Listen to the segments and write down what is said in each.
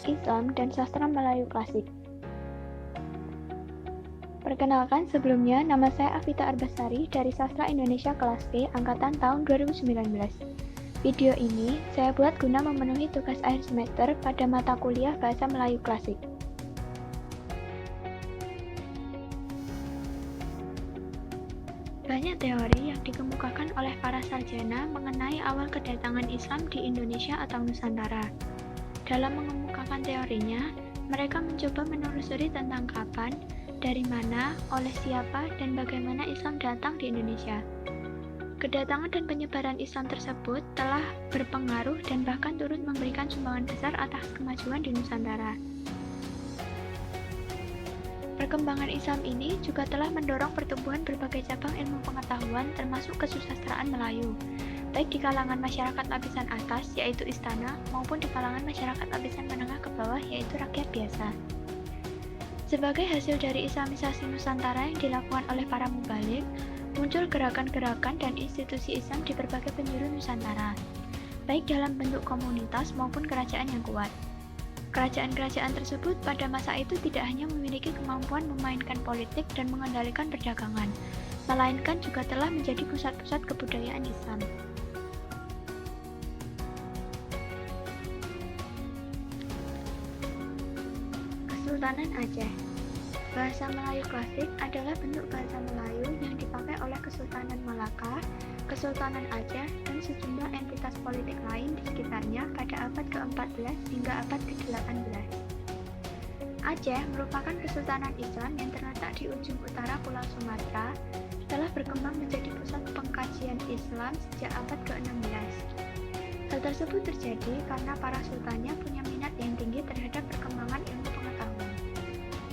Islam dan Sastra Melayu Klasik. Perkenalkan, sebelumnya nama saya Afita Arbasari dari Sastra Indonesia Kelas B Angkatan tahun 2019. Video ini saya buat guna memenuhi tugas akhir semester pada mata kuliah Bahasa Melayu Klasik. Banyak teori yang dikemukakan oleh para sarjana mengenai awal kedatangan Islam di Indonesia atau Nusantara. Dalam mengemukakan teorinya, mereka mencoba menelusuri tentang kapan, dari mana, oleh siapa, dan bagaimana Islam datang di Indonesia. Kedatangan dan penyebaran Islam tersebut telah berpengaruh dan bahkan turut memberikan sumbangan besar atas kemajuan di Nusantara. Perkembangan Islam ini juga telah mendorong pertumbuhan berbagai cabang ilmu pengetahuan termasuk kesusastraan Melayu, baik di kalangan masyarakat lapisan atas yaitu istana maupun di kalangan masyarakat lapisan menengah ke bawah yaitu rakyat biasa. Sebagai hasil dari Islamisasi Nusantara yang dilakukan oleh para mubalik, muncul gerakan-gerakan dan institusi Islam di berbagai penjuru Nusantara, baik dalam bentuk komunitas maupun kerajaan yang kuat. Kerajaan-kerajaan tersebut pada masa itu tidak hanya memiliki kemampuan memainkan politik dan mengendalikan perdagangan, melainkan juga telah menjadi pusat-pusat kebudayaan Islam. Kesultanan Aceh. Bahasa Melayu klasik adalah bentuk bahasa Melayu yang dipakai oleh Kesultanan Malaka, Kesultanan Aceh, dan sejumlah entitas politik lain di sekitarnya pada abad ke-14 hingga abad ke-18. Aceh merupakan kesultanan Islam yang terletak di ujung utara Pulau Sumatera, telah berkembang menjadi pusat pengkajian Islam sejak abad ke-16. Hal tersebut terjadi karena para sultannya punya minat yang tinggi terhadap perkembangan ilmu pengetahuan.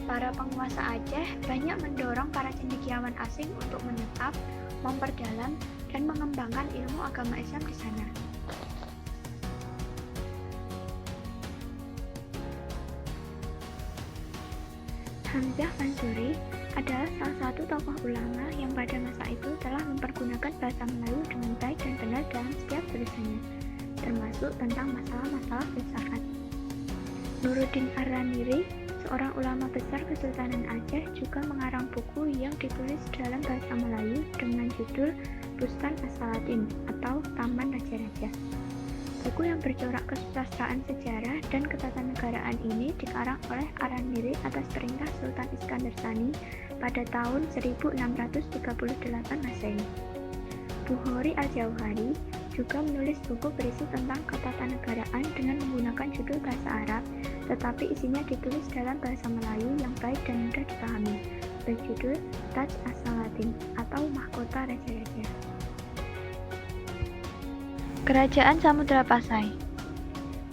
Para penguasa Aceh banyak mendorong para cendekiawan asing untuk menetap, memperdalam, dan mengembangkan ilmu agama Islam di sana. Hamzah Mansuri adalah salah satu tokoh ulama yang pada masa itu telah mempergunakan bahasa Melayu dengan baik dan benar dalam setiap tulisannya, termasuk tentang masalah-masalah filsafat. Nuruddin Ar-Ramiri, seorang ulama besar Kesultanan Aceh, juga mengarang buku yang ditulis dalam bahasa Melayu dengan judul Bustan As-Salatin atau Taman Raja-Raja. Buku yang bercorak kesusastraan sejarah dan ketatanegaraan ini dikarang oleh Ar-Ramiri atas perintah Sultan Iskandar Tsani pada tahun 1638 Masehi. Bukhari Al-Jauhari juga menulis buku berisi tentang ketatanegaraan dengan menggunakan judul bahasa Arab, tetapi isinya ditulis dalam bahasa Melayu yang baik dan mudah dipahami, berjudul Taj As-Salatin atau Mahkota Raja-Raja. Kerajaan Samudra Pasai.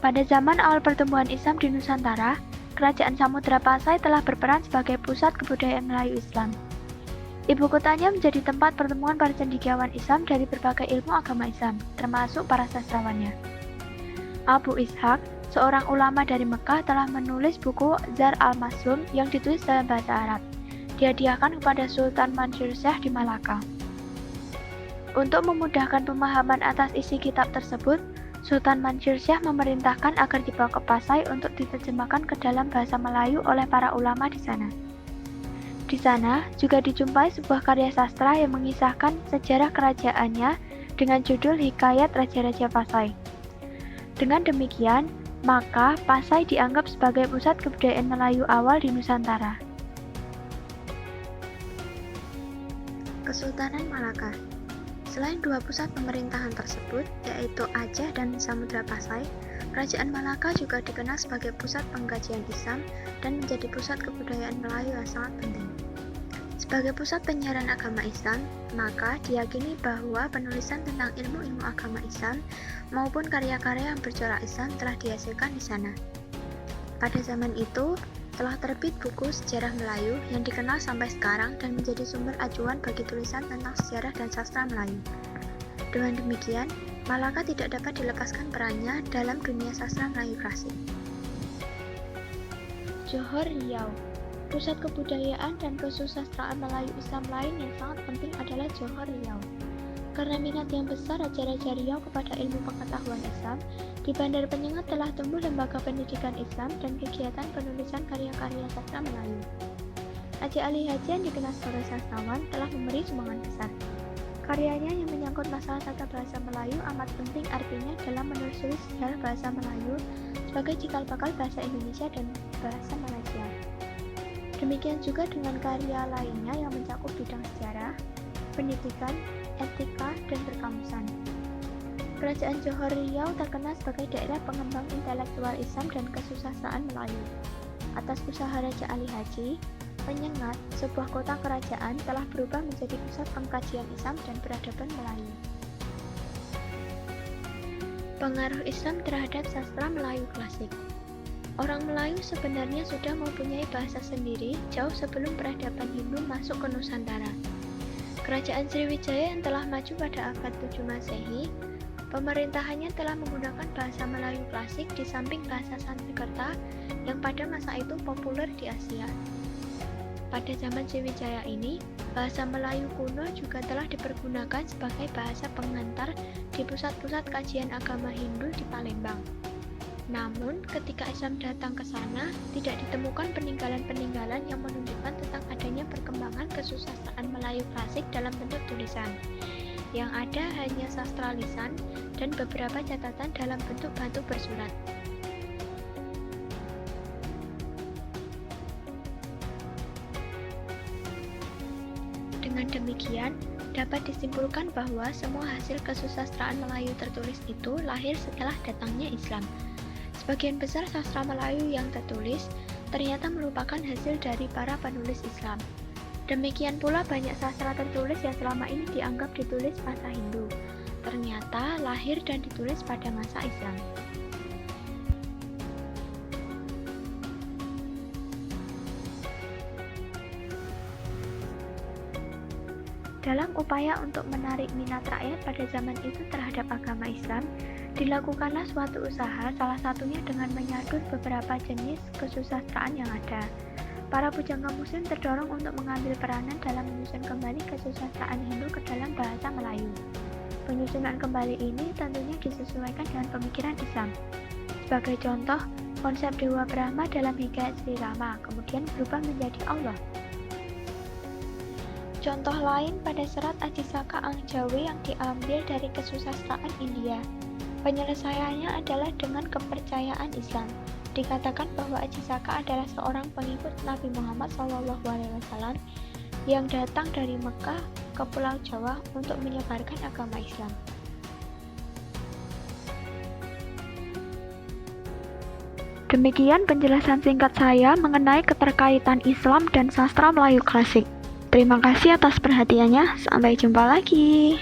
Pada zaman awal pertumbuhan Islam di Nusantara, Kerajaan Samudra Pasai telah berperan sebagai pusat kebudayaan Melayu Islam. Ibu kotanya menjadi tempat pertemuan para cendekiawan Islam dari berbagai ilmu agama Islam, termasuk para sastrawannya. Abu Ishaq, seorang ulama dari Mekah, telah menulis buku Zar al-Maslum yang ditulis dalam bahasa Arab. Dihadiahkan kepada Sultan Mansur Shah di Malaka. Untuk memudahkan pemahaman atas isi kitab tersebut, Sultan Mansur Shah memerintahkan agar dibawa ke Pasai untuk diterjemahkan ke dalam bahasa Melayu oleh para ulama di sana. Di sana juga dijumpai sebuah karya sastra yang mengisahkan sejarah kerajaannya dengan judul Hikayat Raja-Raja Pasai. Dengan demikian, maka Pasai dianggap sebagai pusat kebudayaan Melayu awal di Nusantara. Kesultanan Malaka. Selain dua pusat pemerintahan tersebut, yaitu Aceh dan Samudra Pasai, Kerajaan Malaka juga dikenal sebagai pusat pengkajian Islam dan menjadi pusat kebudayaan Melayu yang sangat penting. Sebagai pusat penyiaran agama Islam, maka diyakini bahwa penulisan tentang ilmu-ilmu agama Islam maupun karya-karya yang bercorak Islam telah dihasilkan di sana. Pada zaman itu, telah terbit buku sejarah Melayu yang dikenal sampai sekarang dan menjadi sumber acuan bagi tulisan tentang sejarah dan sastra Melayu. Dengan demikian, Malaka tidak dapat dilepaskan perannya dalam dunia sastra Melayu klasik. Johor Riau. Pusat kebudayaan dan kesusastraan Melayu Islam lain yang sangat penting adalah Johor Riau. Karena minat yang besar Raja-Raja Riau kepada ilmu pengetahuan Islam, Di Bandar Penyengat telah tumbuh lembaga pendidikan Islam dan kegiatan penulisan karya-karya sastra Melayu. Haji Ali Haji yang dikenal sebagai sastrawan telah memberi sumbangan besar. Karyanya yang menyangkut masalah tata bahasa Melayu amat penting artinya dalam menelusuri sejarah bahasa Melayu sebagai cikal bakal bahasa Indonesia dan bahasa Malaysia. Demikian juga dengan karya lainnya yang mencakup bidang sejarah, pendidikan, etika, dan perkamusan. Kerajaan Johor Riau terkenal sebagai daerah pengembang intelektual Islam dan kesusastraan Melayu. Atas usaha Raja Ali Haji, Penyengat, sebuah kota kerajaan, telah berubah menjadi pusat pengkajian Islam dan peradaban Melayu. Pengaruh Islam terhadap sastra Melayu klasik. Orang Melayu sebenarnya sudah mempunyai bahasa sendiri jauh sebelum peradaban Hindu masuk ke Nusantara. Kerajaan Sriwijaya yang telah maju pada abad 7 Masehi, pemerintahannya telah menggunakan bahasa Melayu klasik di samping bahasa Sanskerta yang pada masa itu populer di Asia. Pada zaman Sriwijaya ini, bahasa Melayu kuno juga telah dipergunakan sebagai bahasa pengantar di pusat-pusat kajian agama Hindu di Palembang. Namun, ketika Islam datang ke sana, tidak ditemukan peninggalan-peninggalan yang menunjukkan tentang adanya perkembangan kesusastraan Melayu klasik dalam bentuk tulisan. Yang ada hanya sastra lisan dan beberapa catatan dalam bentuk batu bersurat. Dengan demikian, dapat disimpulkan bahwa semua hasil kesusastraan Melayu tertulis itu lahir setelah datangnya Islam. Sebagian besar sastra Melayu yang tertulis ternyata merupakan hasil dari para penulis Islam. Demikian pula banyak sastra tertulis yang selama ini dianggap ditulis bahasa Hindu, ternyata lahir dan ditulis pada masa Islam. Dalam upaya untuk menarik minat rakyat pada zaman itu terhadap agama Islam, dilakukanlah suatu usaha, salah satunya dengan menyadun beberapa jenis kesusastraan yang ada. Para pujangga Muslim terdorong untuk mengambil peranan dalam menyusun kembali kesusastraan Hindu ke dalam bahasa Melayu. Penyusunan kembali ini tentunya disesuaikan dengan pemikiran Islam. Sebagai contoh, konsep Dewa Brahma dalam Hikayat Sri Rama kemudian berubah menjadi Allah. Contoh lain pada serat Ajisaka Angjawi yang diambil dari kesusastraan India. Penyelesaiannya adalah dengan kepercayaan Islam. Dikatakan bahwa Ajisaka adalah seorang pengikut Nabi Muhammad SAW yang datang dari Mekah ke Pulau Jawa untuk menyebarkan agama Islam. Demikian penjelasan singkat saya mengenai keterkaitan Islam dan sastra Melayu klasik. Terima kasih atas perhatiannya. Sampai jumpa lagi.